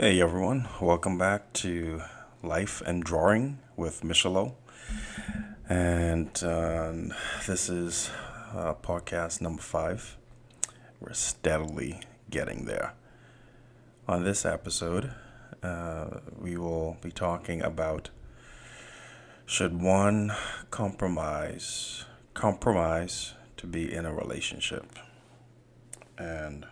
Hey everyone, welcome back to Life and Drawing with Michelo. And this is podcast number 5. We're steadily getting there. On this episode, we will be talking about should one compromise to be in a relationship. And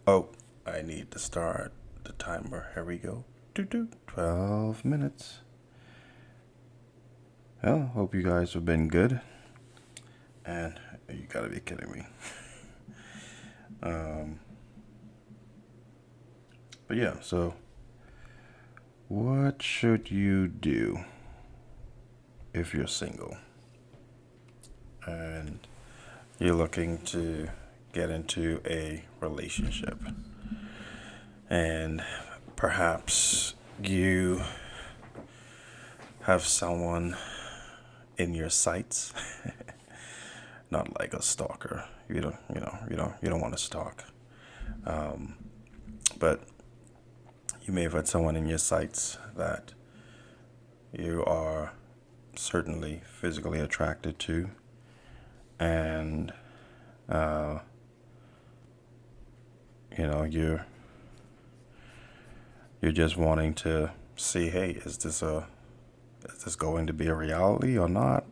oh, I need to start the timer. Here we go. 12 minutes. Well, hope you guys have been good. And you gotta be kidding me. Um, but yeah, so what should you do if you're single and you're looking to get into a relationship? And perhaps you have someone in your sights, not like a stalker. You don't want to stalk. But you may have had someone in your sights that you are certainly physically attracted to, and you know you're just wanting to see, hey, is this going to be a reality or not?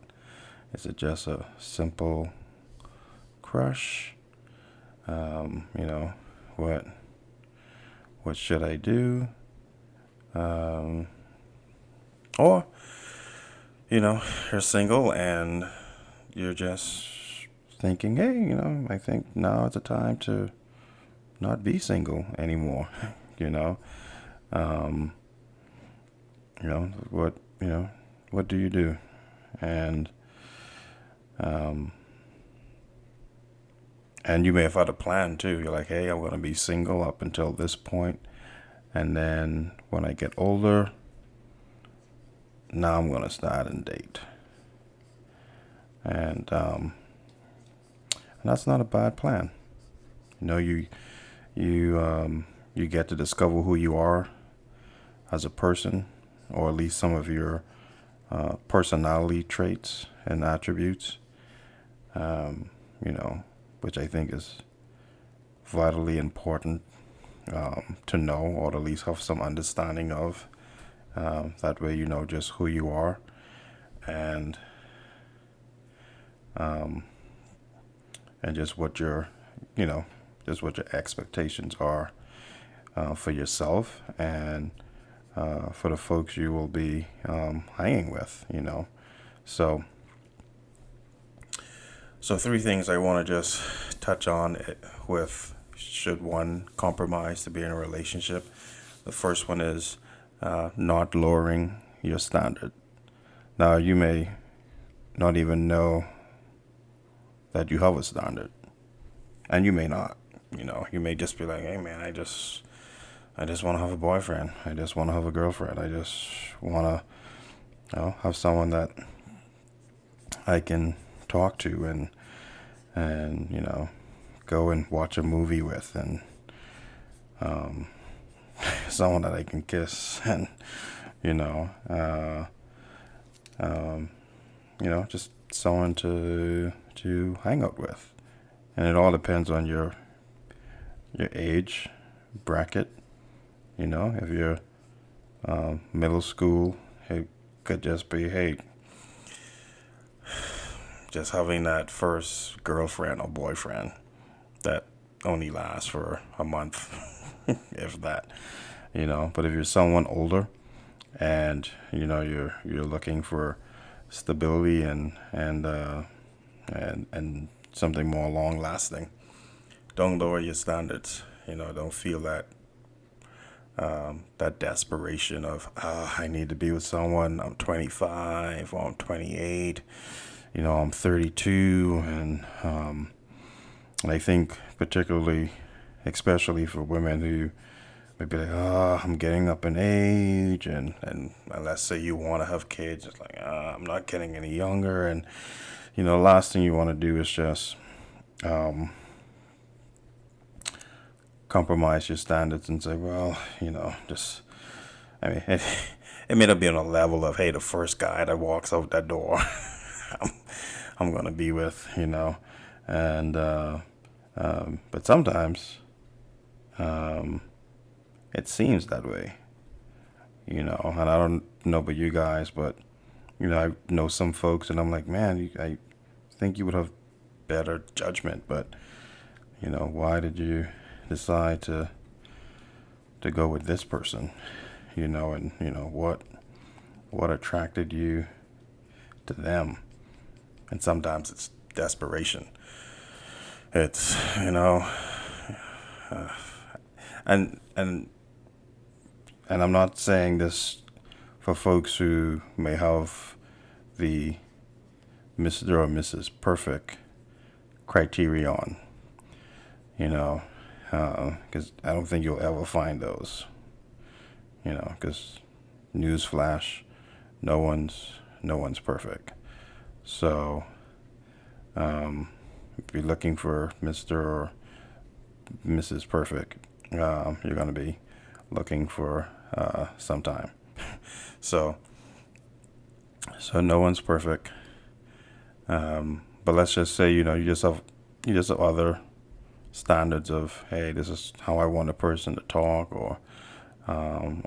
Is it just a simple crush? You know, what should I do? Um, or you're single and you're just thinking, hey, I think now is the time to not be single anymore. you know, um, what do you do? And um, and you may have had a plan too. You're like, hey, I'm gonna be single up until this point, and then when I get older, now I'm gonna start and date. And that's not a bad plan. You get to discover who you are as a person, or at least some of your personality traits and attributes. Um, which I think is vitally important to know, or at least have some understanding of. That way, you know just who you are, and um, and you know, just what your expectations are for yourself and for the folks you will be hanging with. So, so three things I want to just touch on with should one compromise to be in a relationship. The first one is not lowering your standard. Now, you may not even know that you have a standard, and you may not. You may just be like, hey man, I just want to have a boyfriend. I just want to have a girlfriend. I just want to, have someone that I can talk to and go and watch a movie with, and someone that I can kiss, and you know, uh, um, just someone to hang out with. And it all depends on your age bracket. If you're middle school, it could just be, hey, just having that first girlfriend or boyfriend that only lasts for a month, if that. But if you're someone older and you're looking for stability and something more long lasting, don't lower your standards. Don't feel that desperation of I need to be with someone. I'm 25 or I'm 28. I'm 32, and I think particularly, especially for women who maybe like, I'm getting up in age, and let's say you want to have kids, it's like, I'm not getting any younger, and the last thing you want to do is just compromise your standards and say, well, just, I mean, it may not be on a level of, hey, the first guy that walks out that door, I'm, I'm going to be with, and, but sometimes, it seems that way, and I don't know about you guys, but, I know some folks and I'm like, man, I think you would have better judgment, but, why did you decide to go with this person, and what attracted you to them? And sometimes it's desperation. It's and I'm not saying this for folks who may have the Mr. or Mrs. Perfect criterion, because I don't think you'll ever find those, because newsflash, no one's perfect. So, if you're looking for Mr. or Mrs. Perfect, you're going to be looking for some time. So no one's perfect. But let's just say, you just have other standards of, hey, this is how I want a person to talk, or and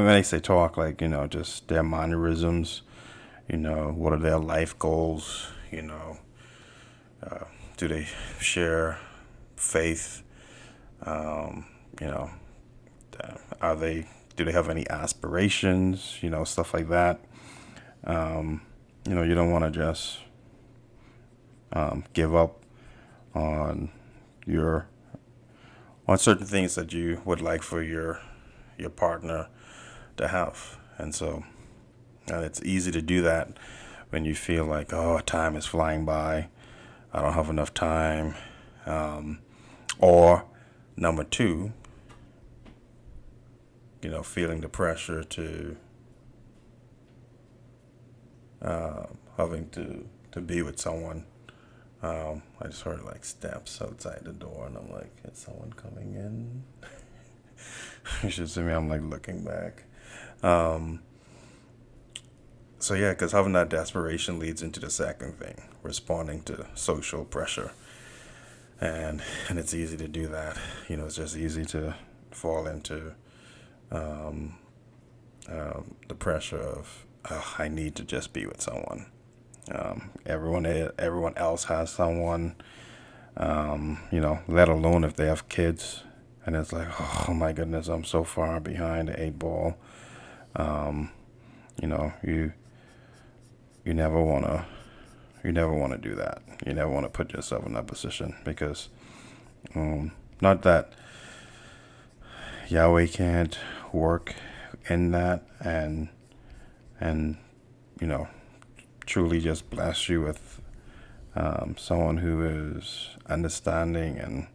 when I say talk, like, just their mannerisms, what are their life goals, do they share faith, do they have any aspirations, stuff like that. You don't want to just give up on certain things that you would like for your partner to have. And it's easy to do that when you feel like, oh, time is flying by, I don't have enough time, or number two, feeling the pressure to having to be with someone. I just heard like steps outside the door, and I'm like, is someone coming in? You should see me. I'm like looking back. So yeah, because having that desperation leads into the second thing, responding to social pressure, and it's easy to do that. It's just easy to fall into the pressure of, oh, I need to just be with someone. Everyone else has someone, let alone if they have kids, and it's like, oh my goodness, I'm so far behind the eight ball. You never wanna do that. You never want to put yourself in that position, because not that Yahweh can't work in that and truly just bless you with someone who is understanding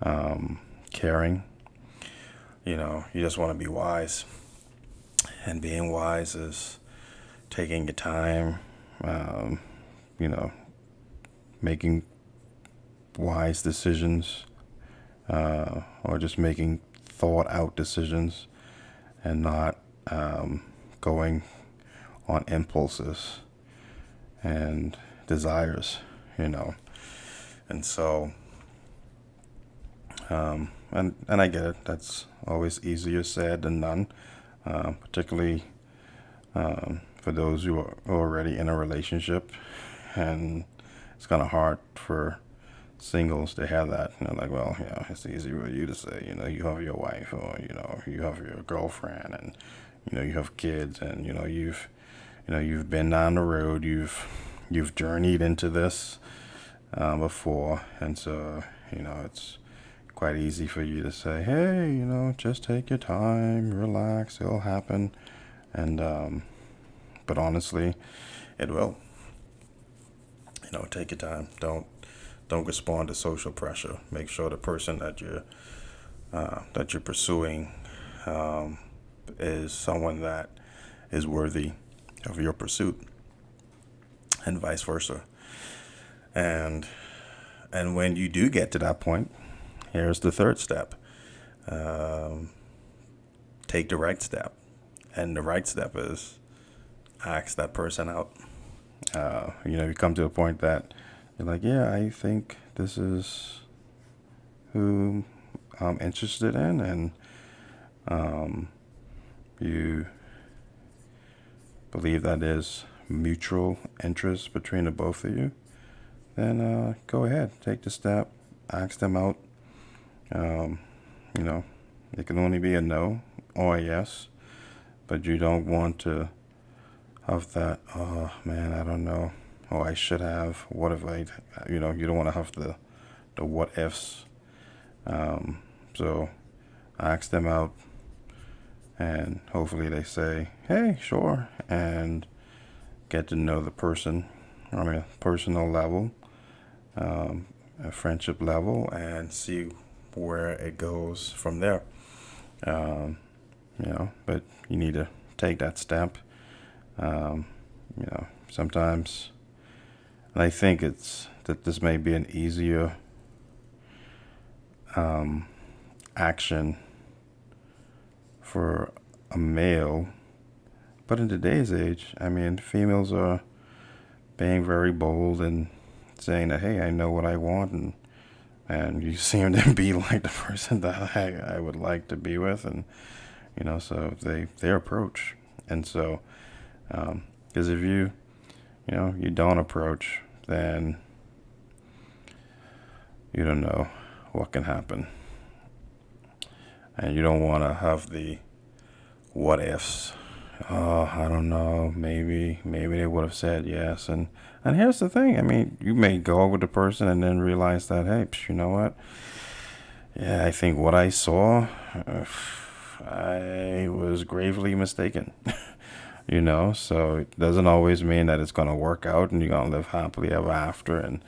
and caring. You just want to be wise, and being wise is taking your time, making wise decisions, or just making thought out decisions, and not going on impulses and desires, and so and I get it. That's always easier said than done, particularly for those who are already in a relationship, and it's kind of hard for singles to have that. Like, well, it's easy for you to say, you have your wife, or you have your girlfriend, and you have kids, and you've been down the road, you've journeyed into this before, and so it's quite easy for you to say, hey, just take your time, relax, it'll happen, and but honestly, it will. Take your time. Don't respond to social pressure. Make sure the person that you're pursuing is someone that is worthy of your pursuit, and vice versa. And when you do get to that point, here's the third step. Um, Take the right step. And the right step is ask that person out. You come to a point that you're like, yeah, I think this is who I'm interested in, and you believe that is mutual interest between the both of you, then go ahead, take the step, ask them out. Um, you know, it can only be a no or a yes, but you don't want to have that, oh man, I don't know, oh, I should have, what if I, you don't want to have the what ifs. So ask them out, and hopefully they say, hey, sure, and get to know the person on a personal level, a friendship level, and see where it goes from there. Um, but you need to take that step. Sometimes, and I think it's that this may be an easier action for a male, but in today's age, I mean, females are being very bold and saying that, hey, I know what I want, and you seem to be like the person that I would like to be with, and so they approach. And so because if you don't approach, then you don't know what can happen, and you don't want to have the what ifs. Oh, I don't know, maybe they would have said yes. And here's the thing, I mean, you may go with the person and then realize that, hey, you know what, yeah, I think what I saw, I was gravely mistaken. So it doesn't always mean that it's going to work out and you're going to live happily ever after. And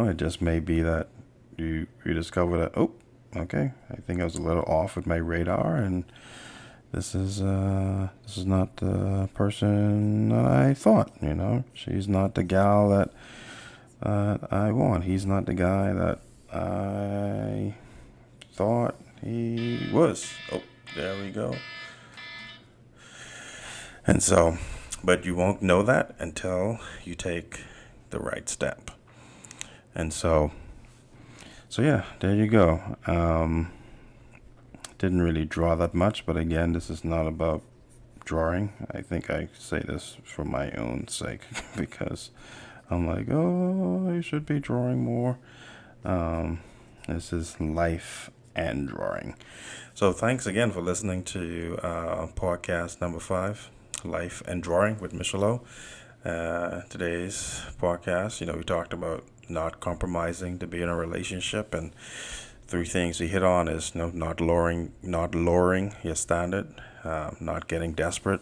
it just may be that you discover that, oh, okay, I think I was a little off with my radar, and this is not the person that I thought. She's not the gal that I want. He's not the guy that I thought he was. Oh, there we go. And so, but you won't know that until you take the right step. And so yeah, there you go. Didn't really draw that much, but again, this is not about drawing. I think I say this for my own sake because I'm like, oh, I should be drawing more. This is life and drawing. So thanks again for listening to podcast number 5, Life and Drawing with Michelo. Today's podcast, we talked about not compromising to be in a relationship, and 3 things we hit on is not lowering your standard, not getting desperate.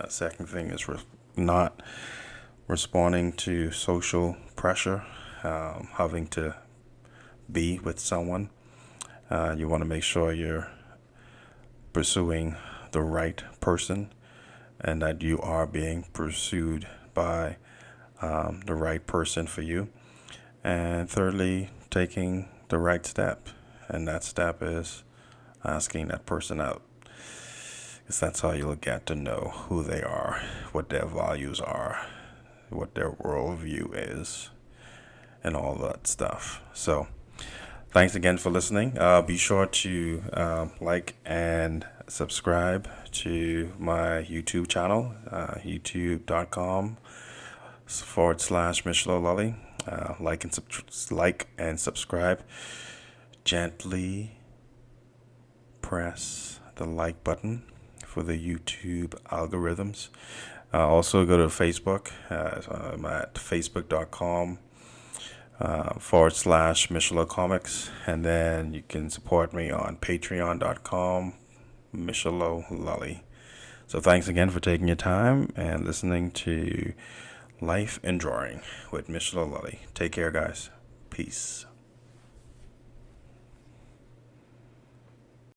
Second thing is not responding to social pressure, having to be with someone. You want to make sure you're pursuing the right person and that you are being pursued by the right person for you. And thirdly, taking the right step. And that step is asking that person out. Because that's how you'll get to know who they are, what their values are, what their worldview is, and all that stuff. So thanks again for listening. Be sure to like and subscribe to my YouTube channel, youtube.com/Michelo like and subscribe. Gently press the like button for the YouTube algorithms. Also go to Facebook. I'm at facebook.com /Michelo Comics, and then you can support me on patreon.com Michelo. So thanks again for taking your time and listening to Life and Drawing with Michelo. Take care, guys. Peace.